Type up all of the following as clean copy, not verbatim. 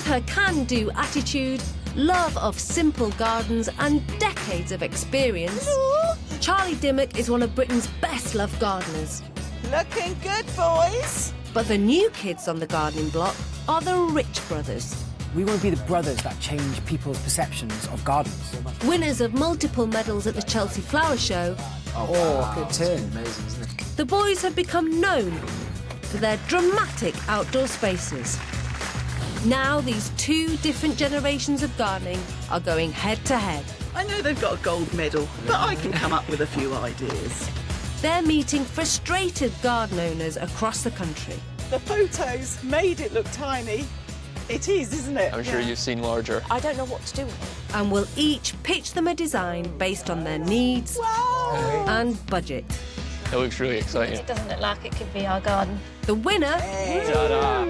With her can-do attitude, love of simple gardens and decades of experience, Charlie Dimmock is one of Britain's best-loved gardeners. Looking good, boys. But the new kids on the gardening block are the Rich brothers. We want to be the brothers that change people's perceptions of gardens. Winners of multiple medals at the Chelsea Flower Show. Good turn. Amazing, isn't it? The boys have become known for their dramatic outdoor spaces. Now these two different generations of gardening are going head-to-head. I know they've got a gold medal, but I can come up with a few ideas. They're meeting frustrated garden owners across the country. The photos made it look tiny. It is, isn't it? I'm sure you've seen larger. I don't know what to do with it. And will each pitch them a design based on their needs and budget. It looks really exciting. It doesn't look like it could be our garden. The winner Ta-da!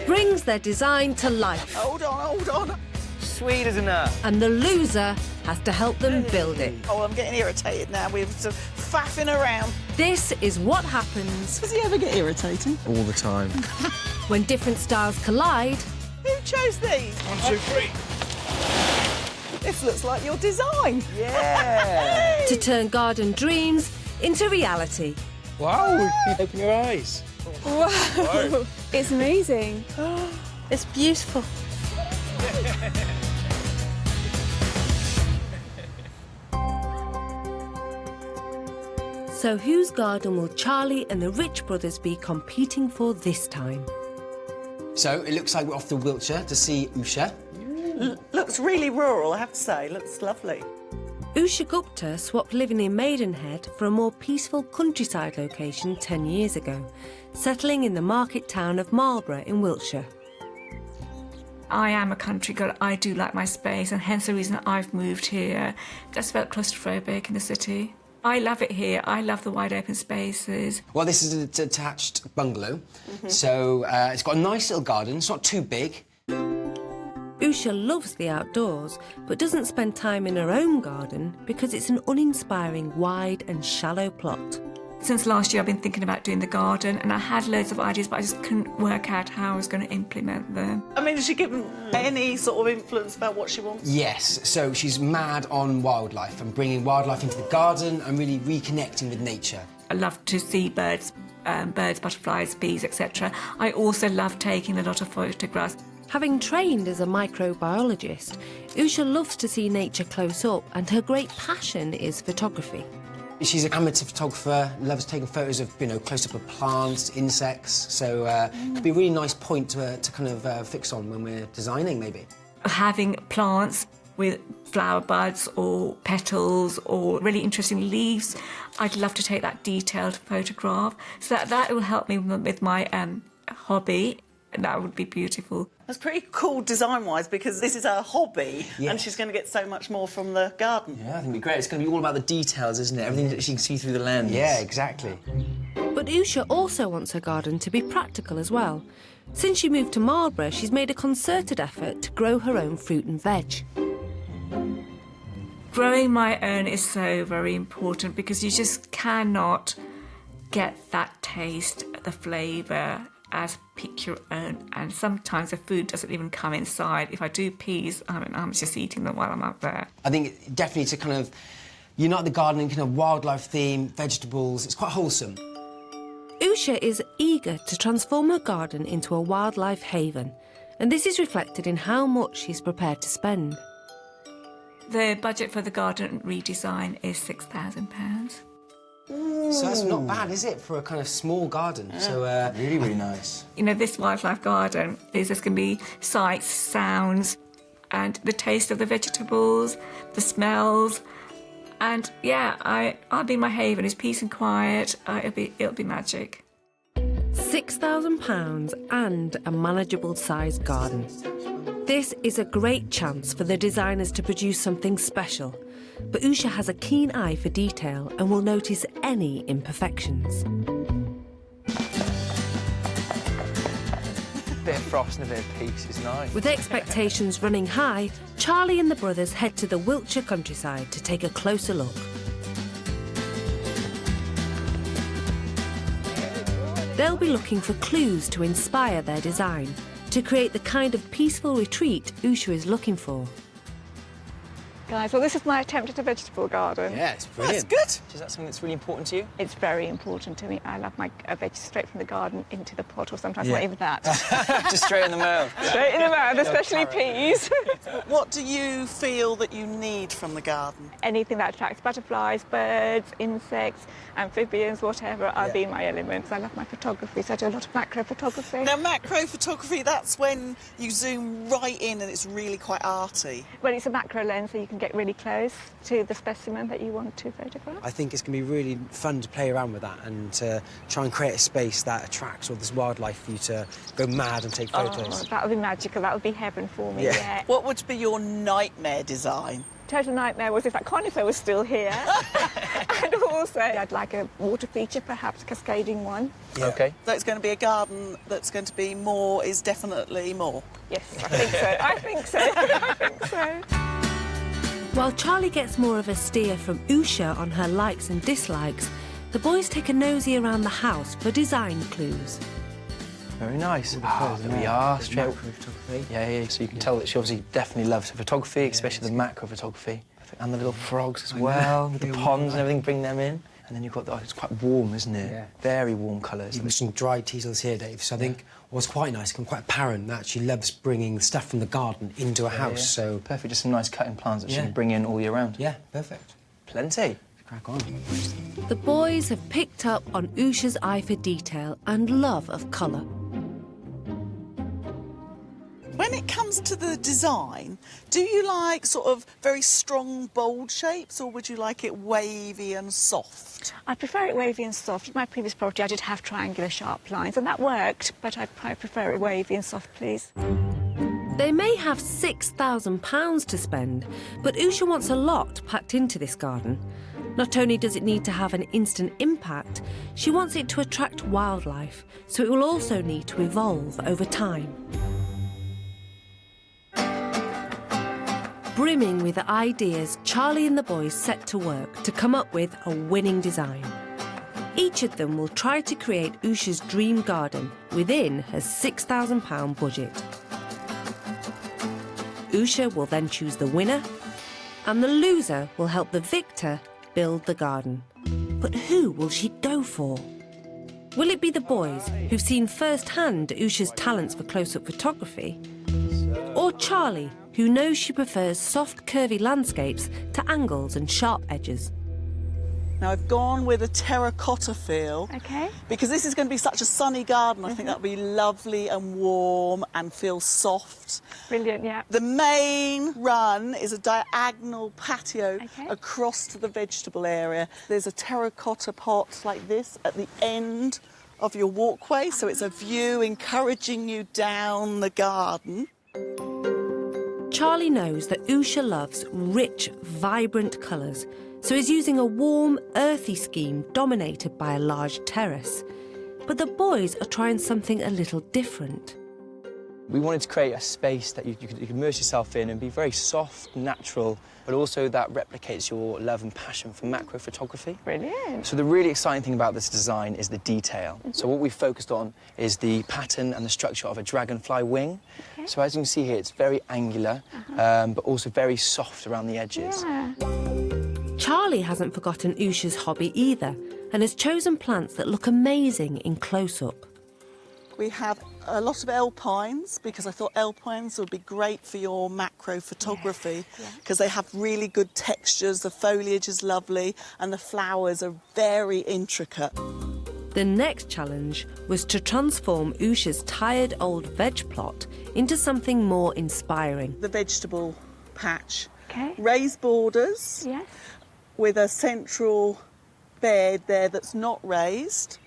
brings their design to life. Hold on. Sweet, isn't that? And the loser has to help them build it. Oh, I'm getting irritated now. We're sort of faffing around. This is what happens Does he ever get irritating? All the time. when different styles collide. Who chose these? 1, 2, 3. This looks like your design. Yeah! To turn garden dreams into reality. Wow, open your eyes. Wow, it's amazing. It's beautiful. So whose garden will Charlie and the Rich brothers be competing for this time? So it looks like we're off to Wiltshire to see Usha. Looks really rural, I have to say. Looks lovely. Usha Gupta swapped living in Maidenhead for a more peaceful countryside location 10 years ago, settling in the market town of Marlborough in Wiltshire. I am a country girl. I do like my space, and hence the reason I've moved here. I just felt claustrophobic in the city. I love it here. I love the wide open spaces. Well, this is a detached bungalow, so it's got a nice little garden. It's not too big. Usha loves the outdoors, but doesn't spend time in her own garden because it's an uninspiring, wide and shallow plot. Since last year, I've been thinking about doing the garden, and I had loads of ideas, but I just couldn't work out how I was going to implement them. I mean, has she given any sort of influence about what she wants? Yes, so she's mad on wildlife and bringing wildlife into the garden and really reconnecting with nature. I love to see birds, butterflies, bees, etc. I also love taking a lot of photographs. Having trained as a microbiologist, Usha loves to see nature close up, and her great passion is photography. She's an amateur photographer, loves taking photos of, close-up of plants, insects, so it could be a really nice point to kind of fix on when we're designing, maybe. Having plants with flower buds or petals or really interesting leaves, I'd love to take that detailed photograph, so that will help me with my hobby, and that would be beautiful. That's pretty cool design-wise, because this is her hobby, and she's going to get so much more from the garden. Yeah, I think it'd be great. It's going to be all about the details, isn't it? Everything that she can see through the lens. Yeah, exactly. But Usha also wants her garden to be practical as well. Since she moved to Marlborough, she's made a concerted effort to grow her own fruit and veg. Growing my own is so very important, because you just cannot get that taste, the flavour, as pick your own, and sometimes the food doesn't even come inside. If I do peas, I'm just eating them while I'm up there. I think definitely to kind of unite the garden in kind of wildlife theme, vegetables, it's quite wholesome. Usha is eager to transform her garden into a wildlife haven, and this is reflected in how much she's prepared to spend. The budget for the garden redesign is £6,000. So that's not bad, is it, for a kind of small garden? Yeah. So Really, really nice. This wildlife garden, there's going to be sights, sounds, and the taste of the vegetables, the smells, and I'll be my haven. It's peace and quiet. It'll be magic. £6,000 and a manageable sized garden. This is a great chance for the designers to produce something special. But Usha has a keen eye for detail and will notice any imperfections. A bit of frost and a bit of peace is nice. With expectations running high, Charlie and the brothers head to the Wiltshire countryside to take a closer look. They'll be looking for clues to inspire their design, to create the kind of peaceful retreat Usha is looking for. Guys, well, this is my attempt at a vegetable garden. Yeah, it's brilliant. That's good. Is that something that's really important to you? It's very important to me. I love my veggies straight from the garden into the pot, or sometimes Yeah. not even that. Just straight in the mouth. Straight in the mouth, especially peas. What do you feel that you need from the garden? Anything that attracts butterflies, birds, insects, amphibians, whatever, I'll be in my elements. I love my photography, so I do a lot of macro photography. Now, macro photography, that's when you zoom right in and it's really quite arty. Well, it's a macro lens, so you can get really close to the specimen that you want to photograph. I think it's going to be really fun to play around with that and to try and create a space that attracts all this wildlife for you to go mad and take photos. Oh, that would be magical. That would be heaven for me, yeah. What would be your nightmare design? Total nightmare was if that conifer was still here. And also, I'd like a water feature, perhaps a cascading one. Yeah. Okay. So it's going to be a garden that's going to be more is definitely more. Yes, I think so. I think so. I think so. While Charlie gets more of a steer from Usha on her likes and dislikes, the boys take a nosy around the house for design clues. Very nice. There we are. Straight. Macro photography. Yeah. So you can tell that she obviously definitely loves photography, especially the macro photography. And the little frogs as well, with the ponds and everything, bring them in. And then you've got it's quite warm, isn't it? Yeah. Very warm colours. You've got some dried teasels here, Dave, so I think what's quite nice, and quite apparent, that she loves bringing stuff from the garden into a house, so... Perfect, just some nice cutting plants that she Yeah. can bring in all year round. Yeah, perfect. Plenty. Crack on. The boys have picked up on Usha's eye for detail and love of colour. When it comes to the design, do you like sort of very strong, bold shapes, or would you like it wavy and soft? I prefer it wavy and soft. In my previous property, I did have triangular sharp lines, and that worked, but I prefer it wavy and soft, please. They may have £6,000 to spend, but Usha wants a lot packed into this garden. Not only does it need to have an instant impact, she wants it to attract wildlife, so it will also need to evolve over time. Brimming with ideas, Charlie and the boys set to work to come up with a winning design. Each of them will try to create Usha's dream garden within her £6,000 budget. Usha will then choose the winner, and the loser will help the victor build the garden. But who will she go for? Will it be the boys who've seen firsthand Usha's talents for close-up photography? Or Charlie, who knows she prefers soft, curvy landscapes to angles and sharp edges? Now, I've gone with a terracotta feel. OK. Because this is going to be such a sunny garden, I think that'll be lovely and warm and feel soft. Brilliant, yeah. The main run is a diagonal patio Okay. across to the vegetable area. There's a terracotta pot like this at the end of your walkway, so it's a view encouraging you down the garden. Charlie knows that Usha loves rich, vibrant colours, so is using a warm, earthy scheme dominated by a large terrace. But the boys are trying something a little different. We wanted to create a space that you could immerse yourself in and be very soft, natural, but also that replicates your love and passion for macro photography. Brilliant. So the really exciting thing about this design is the detail. So what we've focused on is the pattern and the structure of a dragonfly wing. Okay. So as you can see here, it's very angular, but also very soft around the edges. Yeah. Charlie hasn't forgotten Usha's hobby either, and has chosen plants that look amazing in close-up. We have a lot of alpines because I thought alpines would be great for your macro photography because they have really good textures, the foliage is lovely and the flowers are very intricate. The next challenge was to transform Usha's tired old veg plot into something more inspiring. The vegetable patch. Okay. Raised borders Yes. with a central bed there that's not raised.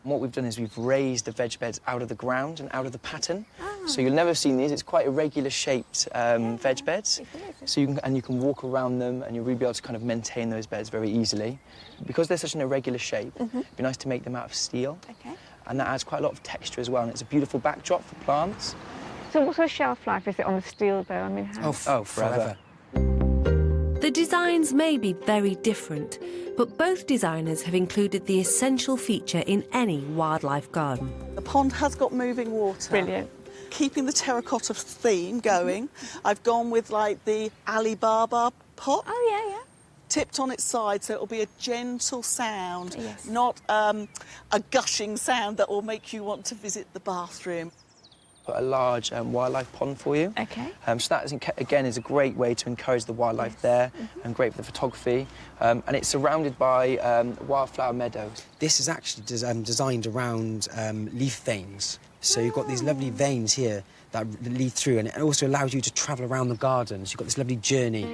And what we've done is we've raised the veg beds out of the ground and out of the pattern. So you'll never have seen these. It's quite irregular shaped veg beds. So you can walk around them and you'll really be able to kind of maintain those beds very easily. Because they're such an irregular shape, it'd be nice to make them out of steel. Okay. And that adds quite a lot of texture as well. And it's a beautiful backdrop for plants. So what sort of shelf life is it on the steel, though? I mean, how... Oh, forever. The designs may be very different, but both designers have included the essential feature in any wildlife garden. The pond has got moving water. Brilliant. keeping the terracotta theme going, I've gone with like the Alibaba pot. Oh, yeah, yeah. Tipped on its side, so it'll be a gentle sound, Yes. not a gushing sound that will make you want to visit the bathroom. Put a large wildlife pond for you. Okay. So that, again, is a great way to encourage the wildlife there and great for the photography. And it's surrounded by wildflower meadows. This is actually designed around leaf veins. So you've got these lovely veins here that lead through, and it also allows you to travel around the garden. So you've got this lovely journey.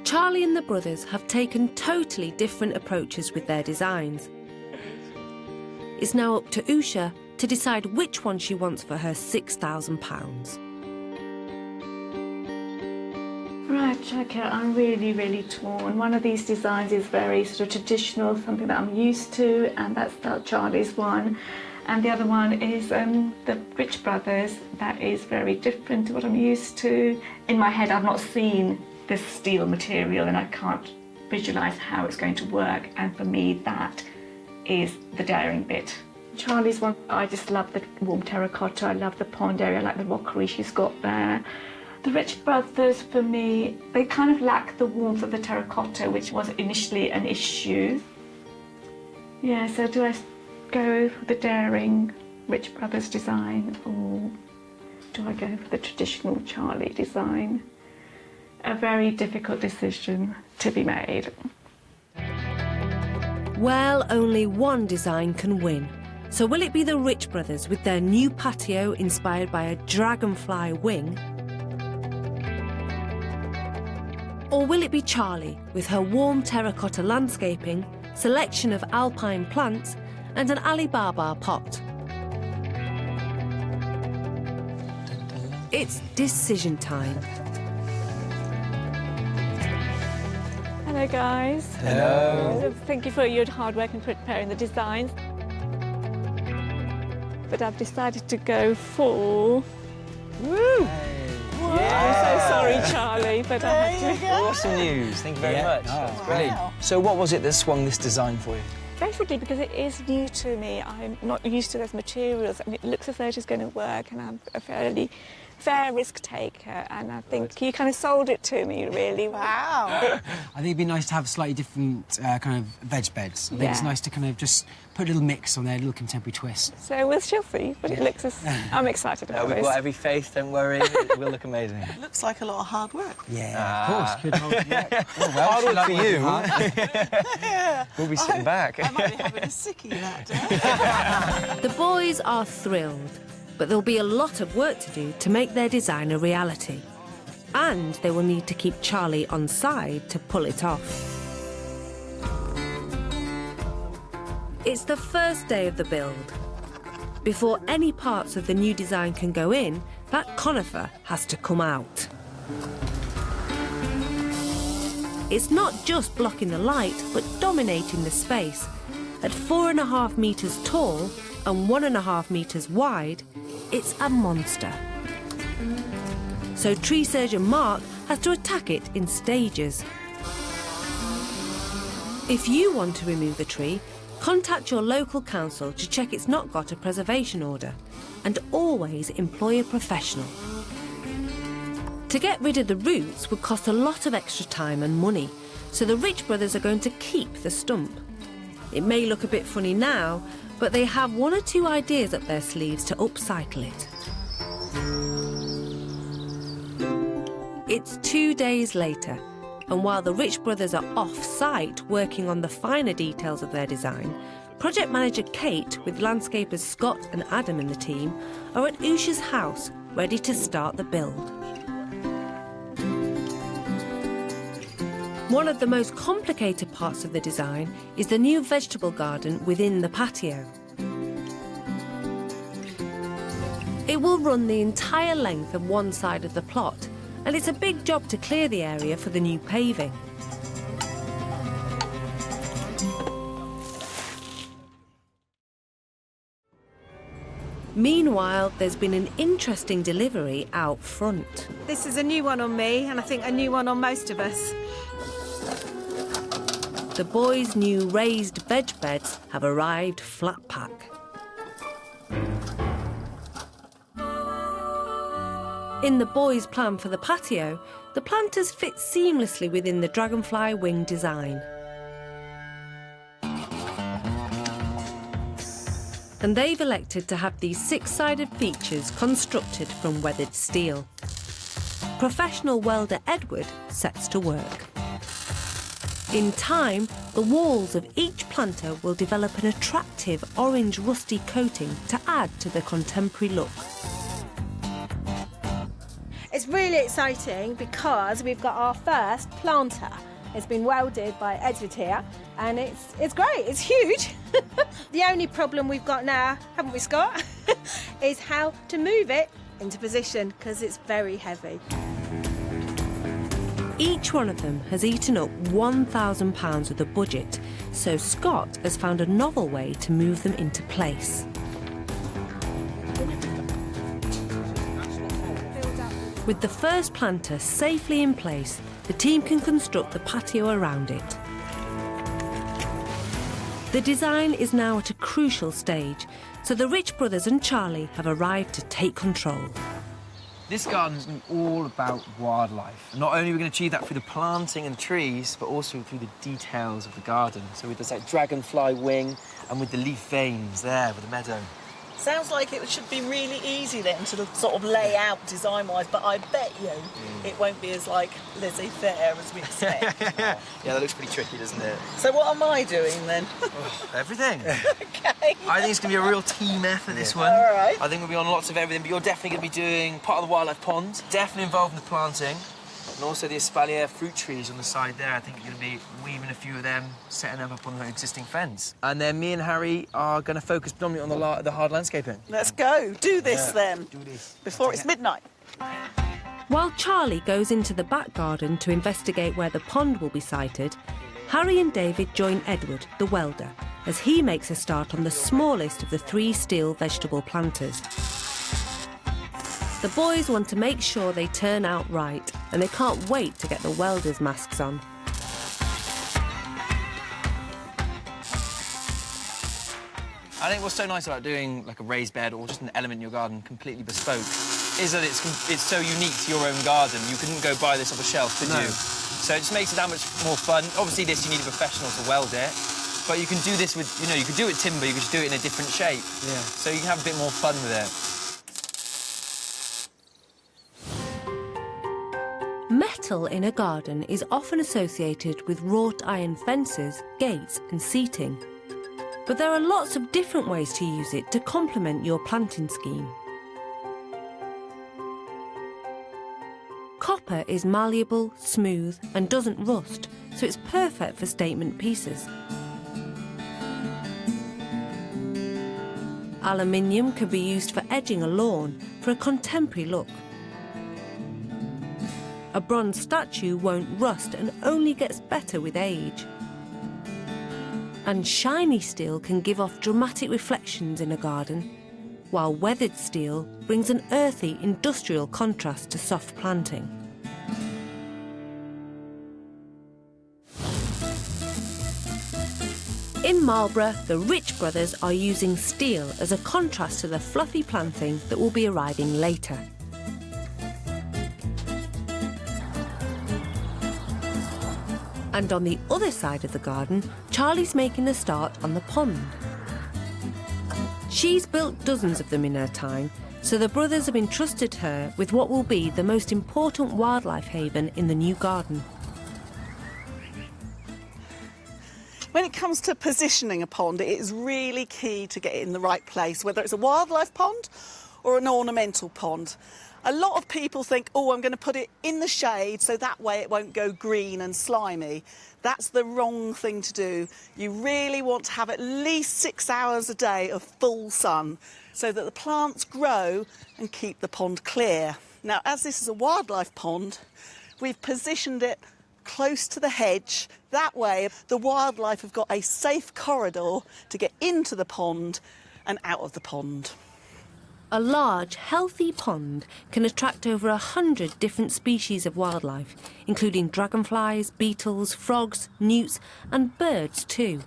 Charlie and the brothers have taken totally different approaches with their designs. It's now up to Usha to decide which one she wants for her £6,000. Right, okay, I'm really, really torn. One of these designs is very sort of traditional, something that I'm used to, and that's Charlie's one. And the other one is the Rich Brothers. That is very different to what I'm used to. In my head, I've not seen this steel material and I can't visualise how it's going to work, and for me that is the daring bit. Charlie's one, I just love the warm terracotta, I love the pond area, I like the rockery she's got there. The Rich Brothers, for me, they kind of lack the warmth of the terracotta, which was initially an issue. Yeah, so do I go for the daring Rich Brothers design, or do I go for the traditional Charlie design? A very difficult decision to be made. Well, only one design can win. So will it be the Rich Brothers with their new patio inspired by a dragonfly wing? Or will it be Charlie with her warm terracotta landscaping, selection of alpine plants and an Alibaba pot? It's decision time. Hello, guys. Hello. Thank you for your hard work in preparing the designs. But I've decided to go for... Woo! I'm so sorry, Charlie, but I had to... Awesome news. Thank you very much. That's brilliant. So what was it that swung this design for you? Basically, because it is new to me, I'm not used to those materials, and it looks as though it is going to work, and I'm a fairly fair risk taker, and I think you kind of sold it to me, really. Wow. I think it'd be nice to have slightly different kind of veg beds. I think it's Yeah. nice to kind of just put a little mix on there, a little contemporary twist. So we'll still see, but it looks as... I'm excited about We've this. got every faith, don't worry. It will look amazing. Looks like a lot of hard work. Yeah, of course. Good hard work. Hard work for you. Yeah. We'll be sitting back. I might be having a sickie that day. The boys are thrilled, but there'll be a lot of work to do to make their design a reality. And they will need to keep Charlie on side to pull it off. It's the first day of the build. Before any parts of the new design can go in, that conifer has to come out. It's not just blocking the light, but dominating the space. At 4.5 metres tall and 1.5 metres wide, it's a monster. So tree surgeon Mark has to attack it in stages. If you want to remove the tree, contact your local council to check it's not got a preservation order, and always employ a professional. To get rid of the roots would cost a lot of extra time and money, so the Rich Brothers are going to keep the stump. It may look a bit funny now, but they have 1 or 2 ideas up their sleeves to upcycle it. It's 2 days later, and while the Rich Brothers are off-site working on the finer details of their design, project manager Kate with landscapers Scott and Adam in the team are at Usha's house, ready to start the build. One of the most complicated parts of the design is the new vegetable garden within the patio. It will run the entire length of one side of the plot, and it's a big job to clear the area for the new paving. Meanwhile, there's been an interesting delivery out front. This is a new one on me, and I think a new one on most of us. The boys' new raised veg beds have arrived flat pack. In the boys' plan for the patio, the planters fit seamlessly within the dragonfly wing design. And they've elected to have these six-sided features constructed from weathered steel. Professional welder Edward sets to work. In time, the walls of each planter will develop an attractive orange rusty coating to add to the contemporary look. It's really exciting because we've got our first planter. It's been welded by Edward here, and it's great, it's huge. The only problem we've got now, haven't we, Scott, is how to move it into position, because it's very heavy. Each one of them has eaten up £1,000 of the budget, so Scott has found a novel way to move them into place. With the first planter safely in place, the team can construct the patio around it. The design is now at a crucial stage, so the Rich brothers and Charlie have arrived to take control. This garden is going to be all about wildlife. Not only are we going to achieve that through the planting and trees, but also through the details of the garden. So with this like dragonfly wing and with the leaf veins there with the meadow. Sounds like it should be really easy then to sort of lay out design-wise, but I bet you it won't be as like laissez-faire as we expect. Yeah, that looks pretty tricky, doesn't it? So what am I doing then? Everything. Okay. I think it's going to be a real team effort, this one. All right. I think we'll be on lots of everything, but you're definitely going to be doing part of the wildlife pond, definitely involved in the planting, and also the espalier fruit trees on the side there. I think you're going to be weaving a few of them, setting them up on the existing fence. And then me and Harry are going to focus predominantly on the hard landscaping. Let's go. Do this then. Do this. Before it's midnight. While Charlie goes into the back garden to investigate where the pond will be sited, Harry and David join Edward, the welder, as he makes a start on the smallest of the 3 steel vegetable planters. The boys want to make sure they turn out right, and they can't wait to get the welders' masks on. I think what's so nice about doing like a raised bed or just an element in your garden completely bespoke is that it's so unique to your own garden. You couldn't go buy this off a shelf, could you? So it just makes it that much more fun. Obviously, this you need a professional to weld it, but you can do this with, you know, you could do it timber, you could just do it in a different shape. Yeah. So you can have a bit more fun with it. Metal in a garden is often associated with wrought iron fences, gates and seating. But there are lots of different ways to use it to complement your planting scheme. Copper is malleable, smooth and doesn't rust, so it's perfect for statement pieces. Aluminium can be used for edging a lawn for a contemporary look. A bronze statue won't rust and only gets better with age. And shiny steel can give off dramatic reflections in a garden, while weathered steel brings an earthy, industrial contrast to soft planting. In Marlborough, the Rich brothers are using steel as a contrast to the fluffy planting that will be arriving later. And on the other side of the garden, Charlie's making a start on the pond. She's built dozens of them in her time, so the brothers have entrusted her with what will be the most important wildlife haven in the new garden. When it comes to positioning a pond, it is really key to get it in the right place, whether it's a wildlife pond or an ornamental pond. A lot of people think, oh, I'm going to put it in the shade so that way it won't go green and slimy. That's the wrong thing to do. You really want to have at least 6 hours a day of full sun so that the plants grow and keep the pond clear. Now, as this is a wildlife pond, we've positioned it close to the hedge. That way, the wildlife have got a safe corridor to get into the pond and out of the pond. A large, healthy pond can attract over 100 different species of wildlife, including dragonflies, beetles, frogs, newts and birds too.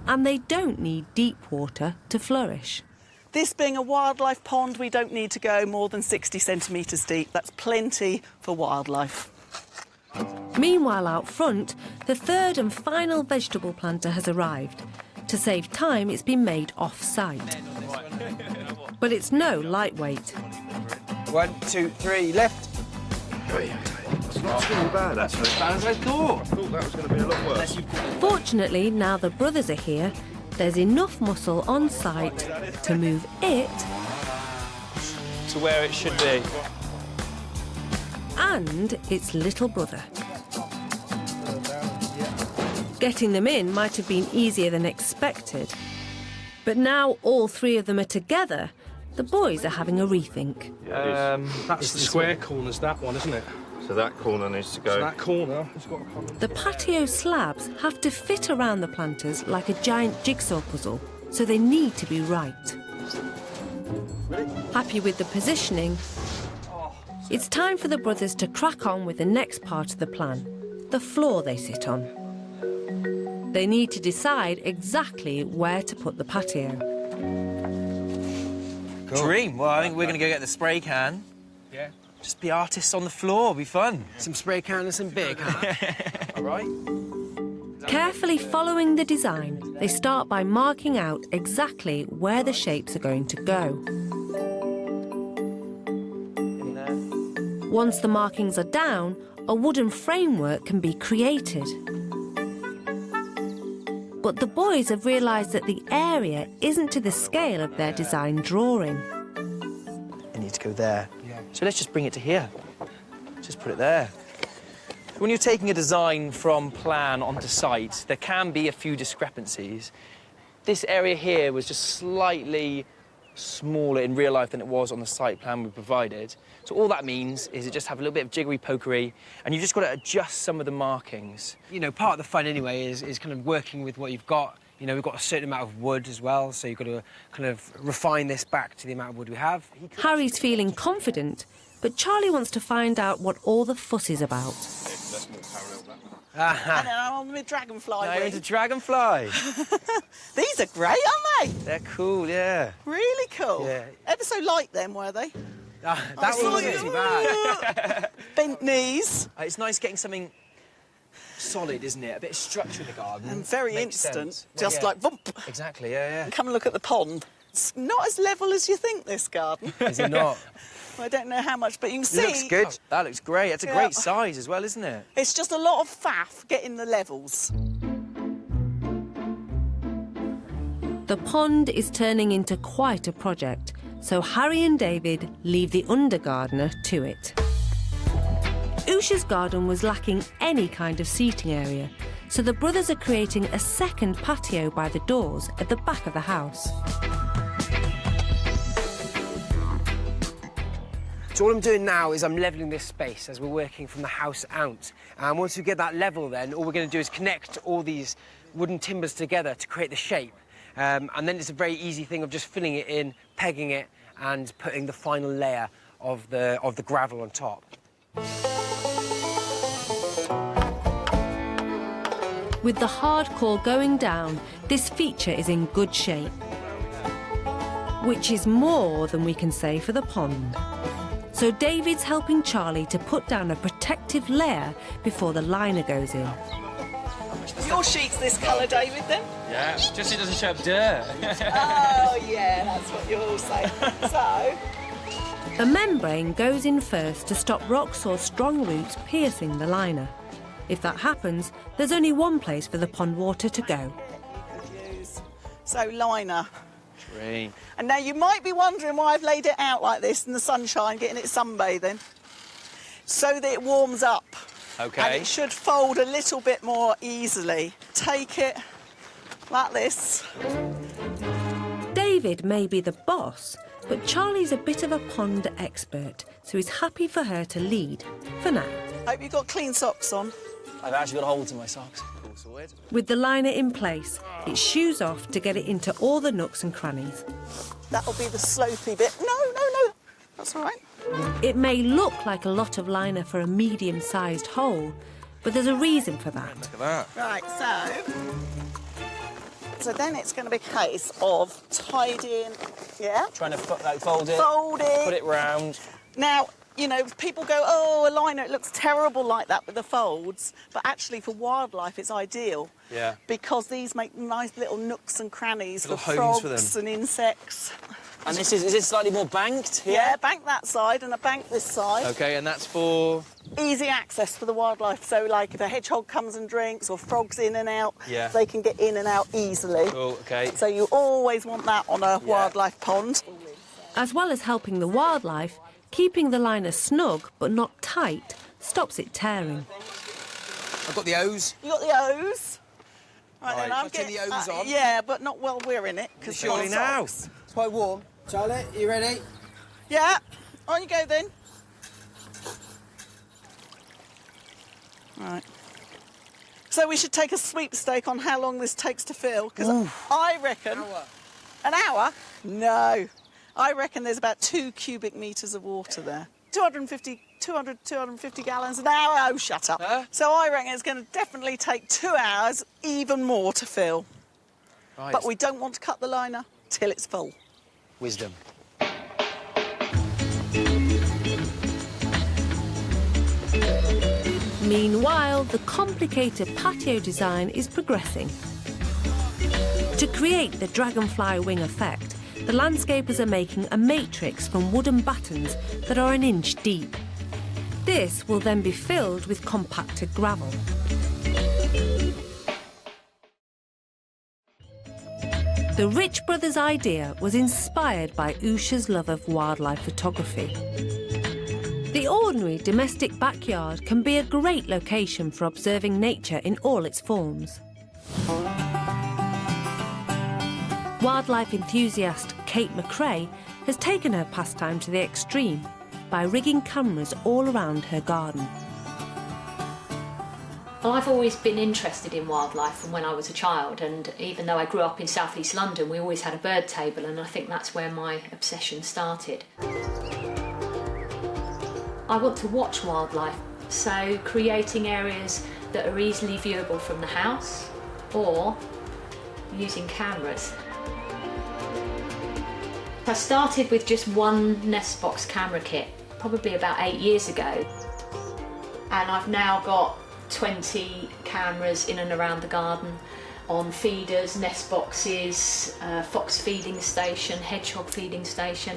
And they don't need deep water to flourish. This being a wildlife pond, we don't need to go more than 60 centimetres deep. That's plenty for wildlife. Meanwhile, out front, the third and final vegetable planter has arrived. To save time, it's been made off-site. But it's no lightweight. 1, 2, 3, left. It's not too bad, actually. As bad as I thought. I thought that was going to be a lot worse. Fortunately, now the brothers are here, there's enough muscle on site to move it To where it should be. and its little brother. Getting them in might have been easier than expected. But now all three of them are together, the boys are having a rethink. That's the square corner's that one, isn't it? So that corner needs to go. So that corner has got to come in. The patio slabs have to fit around the planters like a giant jigsaw puzzle, so they need to be right. Happy with the positioning, it's time for the brothers to crack on with the next part of the plan, the floor they sit on. They need to decide exactly where to put the patio. Cool. Dream. Well, I think we're going to go get the spray can. Yeah. Just be artists on the floor. It'll be fun. Some spray can and some beer can. All right. Carefully following the design, they start by marking out exactly where the shapes are going to go. In there. Once the markings are down, a wooden framework can be created. But the boys have realised that the area isn't to the scale of their design drawing. It needs to go there. Yeah. So let's just bring it to here. Just put it there. When you're taking a design from plan onto site, there can be a few discrepancies. This area here was just slightly smaller in real life than it was on the site plan we provided. So all that means is it just have a little bit of jiggery-pokery, and you've just got to adjust some of the markings. You know, part of the fun anyway is kind of working with what you've got. You know, we've got a certain amount of wood as well, so you've got to kind of refine this back to the amount of wood we have. Harry's feeling confident, but Charlie wants to find out what all the fuss is about. And then I'm on with dragonfly. Now you're wing. into dragonfly. These are great, aren't they? They're cool, yeah. Really cool. Yeah. Ever so light then, were they? That I one wasn't saw too you. bad. Bent knees. It's nice getting something solid, isn't it? A bit of structure in the garden. And very Makes instant. sense. Just Well, yeah. like bump. Exactly, yeah, Come and look at the pond. It's not as level as you think, this garden. Is it not? I don't know how much, but you can see... It looks good. Oh, that looks great. That's a Yeah. great size as well, isn't it? It's just a lot of faff getting the levels. The pond is turning into quite a project, so Harry and David leave the undergardener to it. Usha's garden was lacking any kind of seating area, so the brothers are creating a second patio by the doors at the back of the house. So all I'm doing now is I'm levelling this space as we're working from the house out. And once we get that level then, all we're going to do is connect all these wooden timbers together to create the shape. And then it's a very easy thing of just filling it in, pegging it, and putting the final layer of the gravel on top. With the hardcore going down, this feature is in good shape, which is more than we can say for the pond. So David's helping Charlie to put down a protective layer before the liner goes in. Your sheet's this colour, David, then? Yeah, just so it doesn't show up dirt. Oh, yeah, that's what you're all saying. So, A membrane goes in first to stop rocks or strong roots piercing the liner. If that happens, there's only one place for the pond water to go. could use. So, liner. Great. And now you might be wondering why I've laid it out like this in the sunshine, getting it sunbathing. So that it warms up. Okay. And it should fold a little bit more easily. Take it like this. David may be the boss, but Charlie's a bit of a pond expert, so he's happy for her to lead, for now. Hope you've got clean socks on. I've actually got holes in my socks. All sorted. With the liner in place, it shoes off to get it into all the nooks and crannies. That'll be the slopey bit. No. That's all right. It may look like a lot of liner for a medium-sized hole, but there's a reason for that. Look at that. Right, so So then it's going to be a case of tidying, yeah? Trying to fold it, Fold it. put it round. Now, you know, people go, oh, a liner, it looks terrible like that with the folds. But actually, for wildlife, it's ideal. Yeah. Because these make nice little nooks and crannies Little for homes frogs for them. and insects. And this is it slightly more banked here? Yeah, bank that side and a bank this side. Okay, and that's for... Easy access for the wildlife. So, like, if a hedgehog comes and drinks or frogs in and out, Yeah. they can get in and out easily. Cool, okay. So you always want that on a wildlife pond. As well as helping the wildlife, keeping the liner snug but not tight stops it tearing. I've got the O's. You got the O's. Right, then I'll turn the O's on. Yeah, but not while we're in it. Surely now. It's quite warm. Charlie, you ready? Yeah. On you go then. Right. So we should take a sweepstake on how long this takes to fill, because I reckon... An hour? No. I reckon there's about 2 cubic metres of water there. 250 gallons an hour. Oh, shut up. Huh? So I reckon it's going to definitely take 2 hours, even more, to fill. Right. But we don't want to cut the liner till it's full. Wisdom. Meanwhile, the complicated patio design is progressing. To create the dragonfly wing effect, the landscapers are making a matrix from wooden battens that are 1 inch deep. This will then be filled with compacted gravel. The Rich Brothers' idea was inspired by Usha's love of wildlife photography. The ordinary domestic backyard can be a great location for observing nature in all its forms. Wildlife enthusiast Kate McRae has taken her pastime to the extreme by rigging cameras all around her garden. Well, I've always been interested in wildlife from when I was a child, and even though I grew up in South East London, we always had a bird table, and I think that's where my obsession started. I want to watch wildlife, so creating areas that are easily viewable from the house or using cameras. I started with just one nest box camera kit, probably about 8 years ago, and I've now got 20 cameras in and around the garden on feeders, nest boxes, fox feeding station, hedgehog feeding station,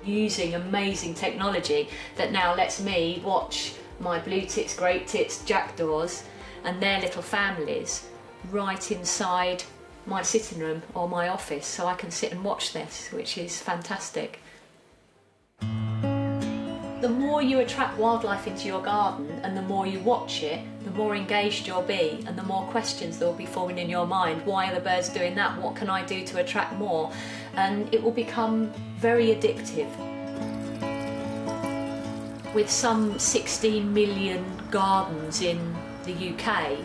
using amazing technology that now lets me watch my blue tits, great tits, jackdaws and their little families right inside my sitting room or my office, so I can sit and watch this, which is fantastic. The more you attract wildlife into your garden and the more you watch it, the more engaged you'll be and the more questions there will be forming in your mind. Why are the birds doing that? What can I do to attract more? And it will become very addictive. With some 16 million gardens in the UK,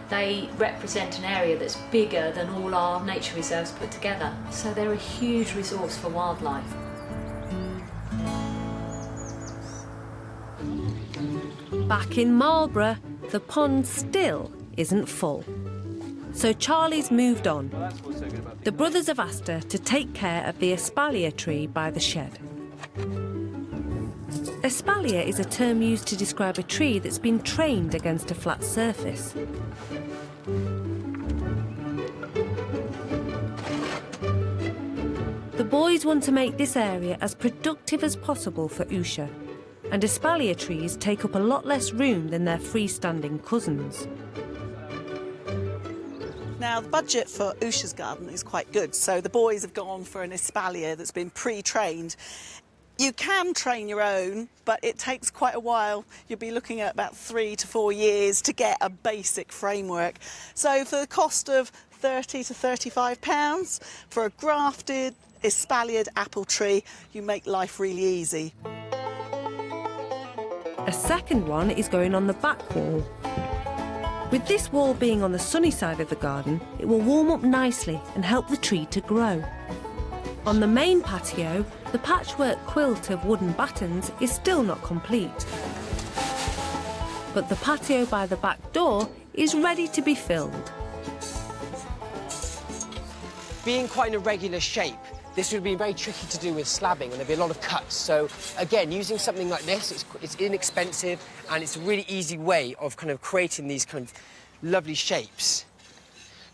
they represent an area that's bigger than all our nature reserves put together. So they're a huge resource for wildlife. Back in Marlborough, the pond still isn't full. So Charlie's moved on. The brothers have asked her to take care of the espalier tree by the shed. Espalier is a term used to describe a tree that's been trained against a flat surface. The boys want to make this area as productive as possible for Usha, and espalier trees take up a lot less room than their freestanding cousins. Now, the budget for Usha's garden is quite good, so the boys have gone for an espalier that's been pre-trained. You can train your own, but it takes quite a while. You'll be looking at about 3 to 4 years to get a basic framework. So for the cost of £30 to £35 for a grafted, espaliered apple tree, you make life really easy. A second one is going on the back wall. With this wall being on the sunny side of the garden, it will warm up nicely and help the tree to grow. On the main patio, the patchwork quilt of wooden battens is still not complete. But the patio by the back door is ready to be filled. being quite an irregular shape, this would be very tricky to do with slabbing, and there'd be a lot of cuts. So, again, using something like this, it's inexpensive, and it's a really easy way of kind of creating these kind of lovely shapes.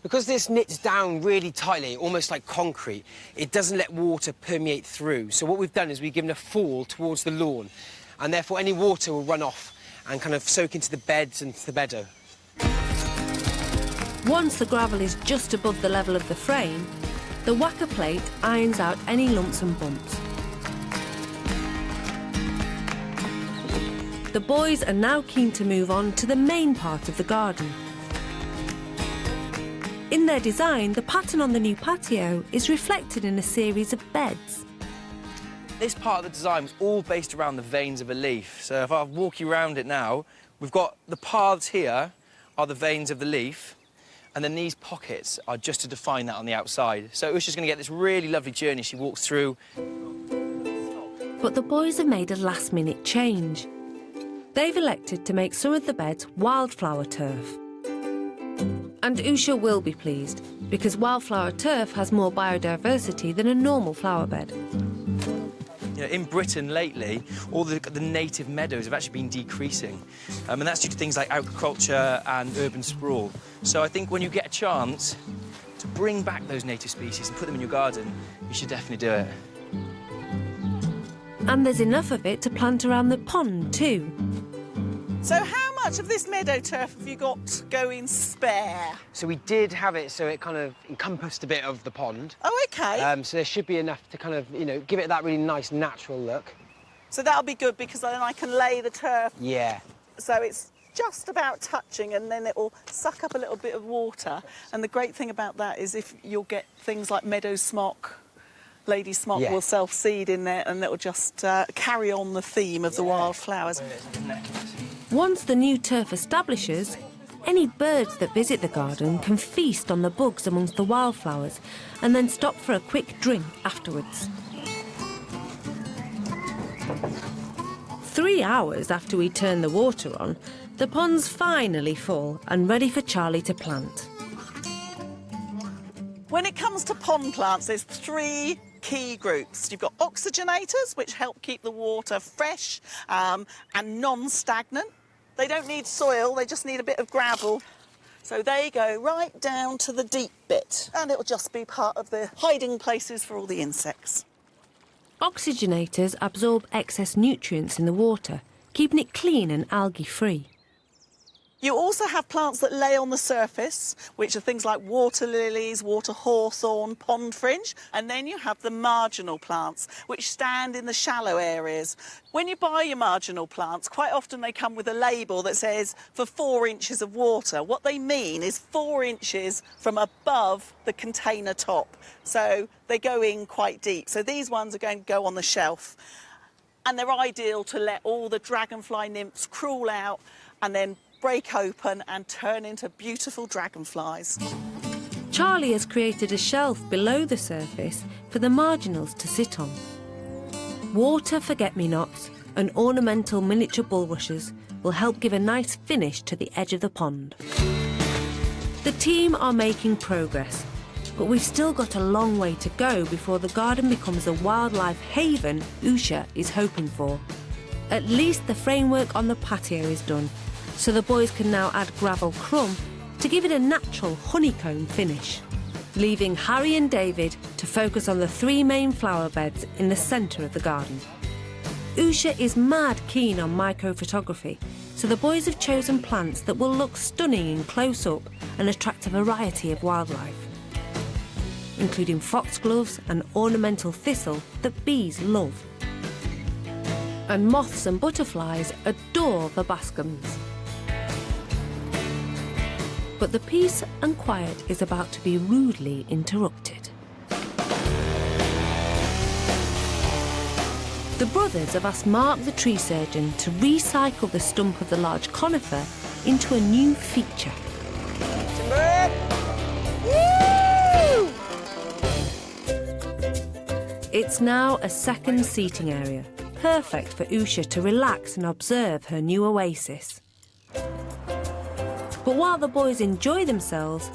Because this knits down really tightly, almost like concrete, it doesn't let water permeate through. So what we've done is we've given a fall towards the lawn, and therefore any water will run off and kind of soak into the beds and the meadow. Once the gravel is just above the level of the frame, the whacker plate irons out any lumps and bumps. The boys are now keen to move on to the main part of the garden. In their design, the pattern on the new patio is reflected in a series of beds. This part of the design was all based around the veins of a leaf. So if I walk you around it now, we've got the paths here are the veins of the leaf, and then these pockets are just to define that on the outside. So Usha's going to get this really lovely journey. She walks through. But the boys have made a last-minute change. They've elected to make some of the beds wildflower turf. And Usha will be pleased, because wildflower turf has more biodiversity than a normal flower bed. You know, in Britain lately, all the native meadows have actually been decreasing. And that's due to things like agriculture and urban sprawl. So I think when you get a chance to bring back those native species and put them in your garden, you should definitely do it. And there's enough of it to plant around the pond too. So how much of this meadow turf have you got going spare? So we did have it so it kind of encompassed a bit of the pond. Oh, OK. So there should be enough to kind of, you know, give it that really nice natural look. So that'll be good, because then I can lay the turf. Yeah. So it's just about touching, and then it will suck up a little bit of water. And the great thing about that is if you'll get things like meadow smock, lady smock will self-seed in there, and it'll just carry on the theme of the wildflowers. Once the new turf establishes, any birds that visit the garden can feast on the bugs amongst the wildflowers and then stop for a quick drink afterwards. 3 hours after we turn the water on, the pond's finally full and ready for Charlie to plant. When it comes to pond plants, there's 3 key groups. You've got oxygenators, which help keep the water fresh and non-stagnant. They don't need soil, they just need a bit of gravel. So they go right down to the deep bit, and it'll just be part of the hiding places for all the insects. Oxygenators absorb excess nutrients in the water, keeping it clean and algae-free. You also have plants that lay on the surface, which are things like water lilies, water hawthorn, pond fringe, and then you have the marginal plants, which stand in the shallow areas. When you buy your marginal plants, quite often they come with a label that says for 4 inches of water. What they mean is 4 inches from above the container top. So they go in quite deep. So these ones are going to go on the shelf. And they're ideal to let all the dragonfly nymphs crawl out and then break open and turn into beautiful dragonflies. Charlie has created a shelf below the surface for the marginals to sit on. Water forget-me-nots and ornamental miniature bulrushes will help give a nice finish to the edge of the pond. The team are making progress, but we've still got a long way to go before the garden becomes the wildlife haven Usha is hoping for. At least the framework on the patio is done, so the boys can now add gravel crumb to give it a natural honeycomb finish, leaving Harry and David to focus on the 3 main flower beds in the centre of the garden. Usha is mad keen on micro-photography, so the boys have chosen plants that will look stunning in close-up and attract a variety of wildlife, including foxgloves and ornamental thistle that bees love. And moths and butterflies adore the bascums. But the peace and quiet is about to be rudely interrupted. The brothers have asked Mark the tree surgeon to recycle the stump of the large conifer into a new feature. It's now a second seating area, perfect for Usha to relax and observe her new oasis. But while the boys enjoy themselves,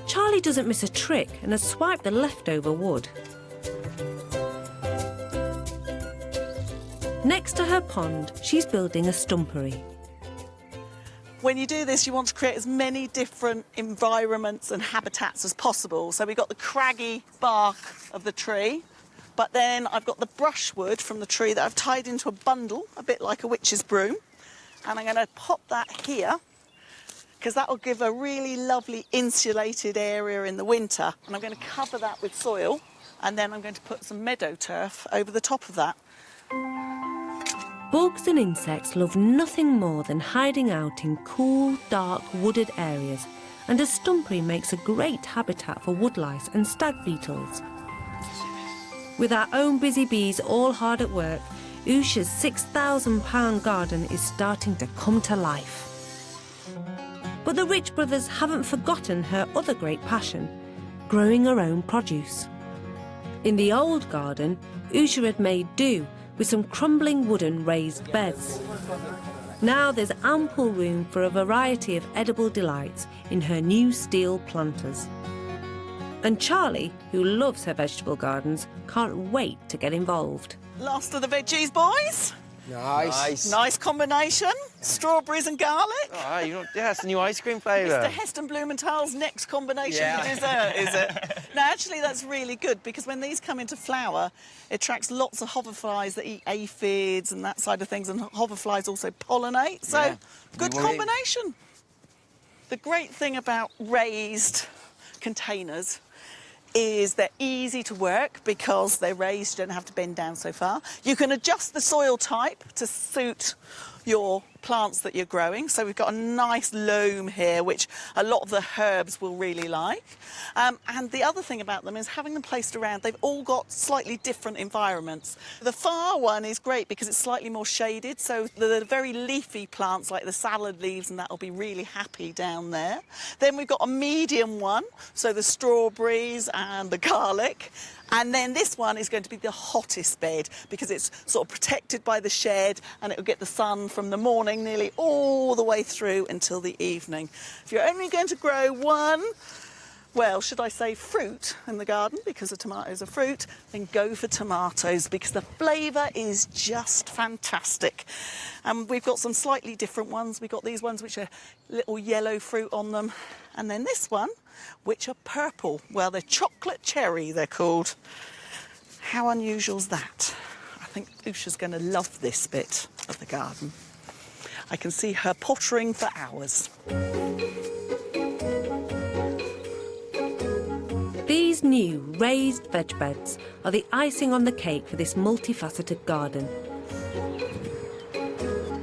Charlie doesn't miss a trick and has swiped the leftover wood. Next to her pond, she's building a stumpery. When you do this, you want to create as many different environments and habitats as possible. So we've got the craggy bark of the tree, but then I've got the brushwood from the tree that I've tied into a bundle, a bit like a witch's broom. And I'm going to pop that here, because that will give a really lovely insulated area in the winter. And I'm going to cover that with soil, and then I'm going to put some meadow turf over the top of that. Bugs and insects love nothing more than hiding out in cool, dark, wooded areas, and a stumpery makes a great habitat for woodlice and stag beetles. With our own busy bees all hard at work, Usha's £6,000 garden is starting to come to life. But the Rich brothers haven't forgotten her other great passion, growing her own produce. In the old garden, Usha had made do with some crumbling wooden raised beds. Now there's ample room for a variety of edible delights in her new steel planters. And Charlie, who loves her vegetable gardens, can't wait to get involved. Last of the veggies, boys. Nice. Nice combination. Strawberries and garlic. Oh, yeah, that's the new ice cream flavour. Mr. Heston Blumenthal's next combination for dessert, is it? No, actually, that's really good, because when these come into flower, it attracts lots of hoverflies that eat aphids and that side of things, and hoverflies also pollinate, so good combination. The great thing about raised containers is they're easy to work because they're raised, you don't have to bend down so far. You can adjust the soil type to suit your plants that you're growing. So we've got a nice loam here, which a lot of the herbs will really like. And the other thing about them is having them placed around, they've all got slightly different environments. The far one is great because it's slightly more shaded, so the very leafy plants like the salad leaves and that will be really happy down there. Then we've got a medium one, so the strawberries and the garlic. And then this one is going to be the hottest bed because it's sort of protected by the shed and it will get the sun from the morning nearly all the way through until the evening. If you're only going to grow one, well, should I say fruit in the garden because the tomatoes are fruit, then go for tomatoes because the flavour is just fantastic. And we've got some slightly different ones. We've got these ones which are little yellow fruit on them. And then this one, which are purple. Well, they're chocolate cherry, they're called. How unusual is that? I think Usha's going to love this bit of the garden. I can see her pottering for hours. These new raised veg beds are the icing on the cake for this multifaceted garden.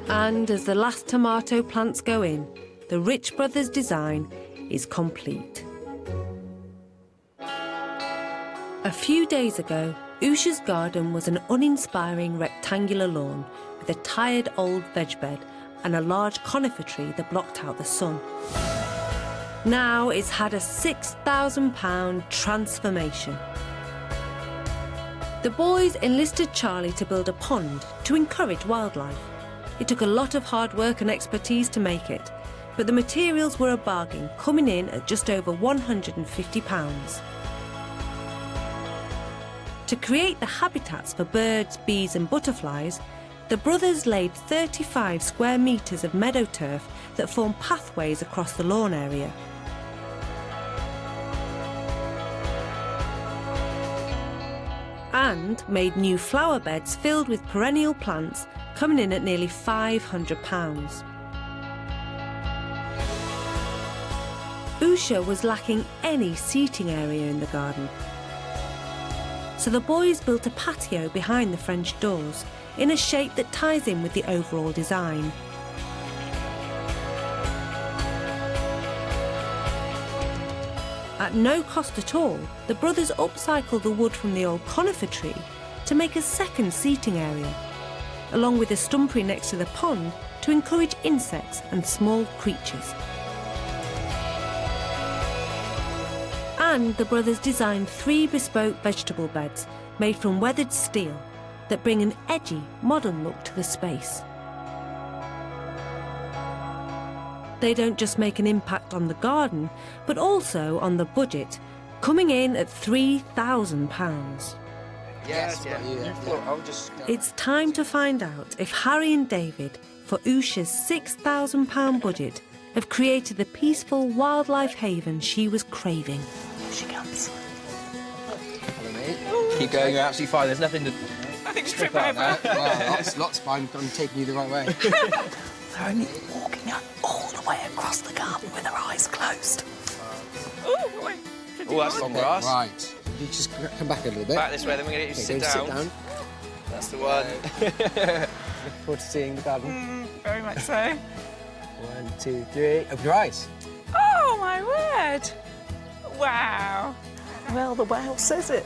And as the last tomato plants go in, the Rich Brothers design is complete. A few days ago, Usha's garden was an uninspiring rectangular lawn with a tired old veg bed and a large conifer tree that blocked out the sun. Now it's had a £6,000 transformation. The boys enlisted Charlie to build a pond to encourage wildlife. It took a lot of hard work and expertise to make it, but the materials were a bargain, coming in at just over £150. To create the habitats for birds, bees and butterflies, the brothers laid 35 square metres of meadow turf that form pathways across the lawn area. And made new flower beds filled with perennial plants, coming in at nearly £500. Usha was lacking any seating area in the garden. So the boys built a patio behind the French doors in a shape that ties in with the overall design. At no cost at all, the brothers upcycled the wood from the old conifer tree to make a second seating area, along with a stumpery next to the pond to encourage insects and small creatures. And the brothers designed 3 bespoke vegetable beds made from weathered steel that bring an edgy, modern look to the space. They don't just make an impact on the garden, but also on the budget, coming in at £3,000. Yes, I'll just... It's time to find out if Harry and David, for Usha's £6,000 budget, have created the peaceful wildlife haven she was craving. Here she comes. Hello, mate. Keep going, you're absolutely fine. There's nothing to... Nothing to trip over. Lots fine. I'm taking you the right way. They're only walking up all the way across the garden with their eyes closed. Oh, boy. Oh, that's long grass. Right. You just come back a little bit. Back this way, then we're going to get you to sit down. That's the one. Look forward to seeing the garden. Very much so. 1, 2, 3. Open your eyes. Oh, my word. Wow. Well, the whale says it.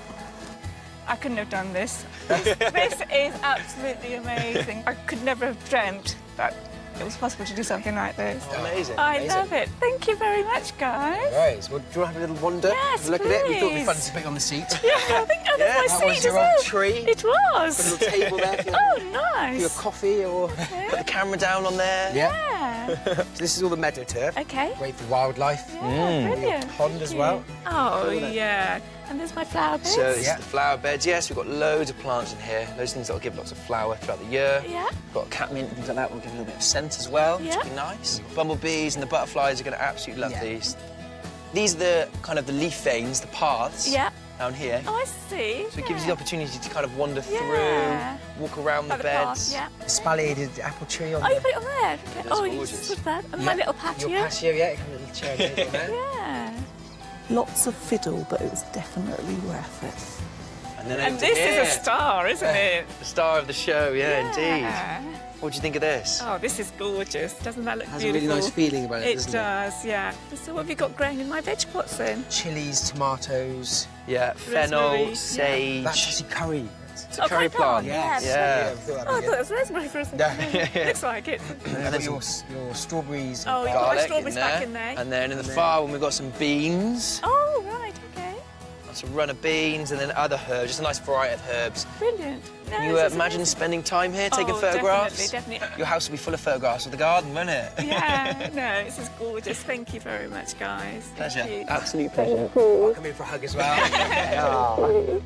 I couldn't have done this. This is absolutely amazing. I could never have dreamt that it was possible to do something like this. Amazing. I love it. Thank you very much, guys. Right. Well, do you want to have a little wander? Yes, Have a look at it? We thought it'd be fun please. to put you on the seat. Yeah, I think Yeah, that's that my was seat your as well. old tree. It was. Got a little table there for your, Oh, for your nice. coffee or... Put the camera down on there. Yeah. So this is all the meadow turf. Okay. Great for wildlife. Yeah, brilliant. Pond Thank as you. well. Oh, yeah. And there's my flower beds. So this Yeah. is the flower beds. Yes, we've got loads of plants in here. Loads of things that will give lots of flower throughout the year. Yeah. We've got catmint and things like that. Will give a little bit of scent as well, which Yeah. will be nice. Bumblebees and the butterflies are going to absolutely love Yeah. these. These are the kind of the leaf veins, the paths Yeah. down here. Oh, I see. So it gives you the opportunity to kind of wander Yeah. through, walk around Like the the path, beds. yeah. The spalliated apple tree on Oh, you the... put it on there. Okay. that's Oh, you gorgeous. put that. And my little patio. Your patio, yeah. Have a little chair on there. Yeah. Lots of fiddle, but it was definitely worth it. And then And over to this here. is a star, isn't it? The star of the show, yeah, indeed. Yeah. What do you think of this? Oh, this is gorgeous. Doesn't that look Has beautiful? a really nice feeling about it, It doesn't does, yeah. So what have you got growing in my veg pots then? Chilies, tomatoes. Yeah, fennel, Rosemary, yeah. sage. That's actually curry. It's a curry plant. Yes. Yeah. Oh, I thought it was rosemary for a second. Looks like it. And then your strawberries. Oh, and you got my Garlic strawberries back in there. And then in the far one we've got some beans. Oh, right, okay. That's a run of beans and then other herbs, just a nice variety of herbs. Brilliant. No, Can you this is imagine amazing. spending time here taking Oh, photographs? Definitely. Your house will be full of photographs of the garden, won't it? Yeah, no, this is gorgeous. Thank you very much, guys. Pleasure. Thank you. Absolute pleasure. I'll come in for a hug as well.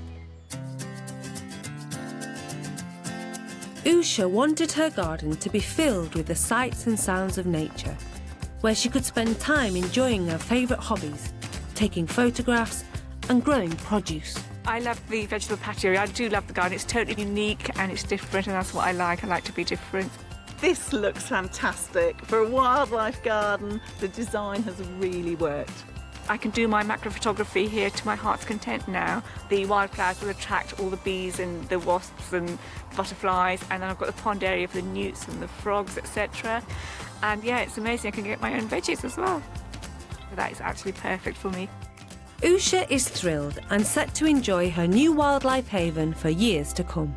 Usha wanted her garden to be filled with the sights and sounds of nature, where she could spend time enjoying her favourite hobbies, taking photographs and growing produce. I love the vegetable patio. I do love the garden. It's totally unique and it's different, and that's what I like. I like to be different. This looks fantastic. For a wildlife garden, the design has really worked. I can do my macro photography here to my heart's content now. The wildflowers will attract all the bees and the wasps and butterflies, and then I've got the pond area for the newts and the frogs, etc. And yeah, it's amazing. I can get my own veggies as well. That is actually perfect for me. Usha is thrilled and set to enjoy her new wildlife haven for years to come.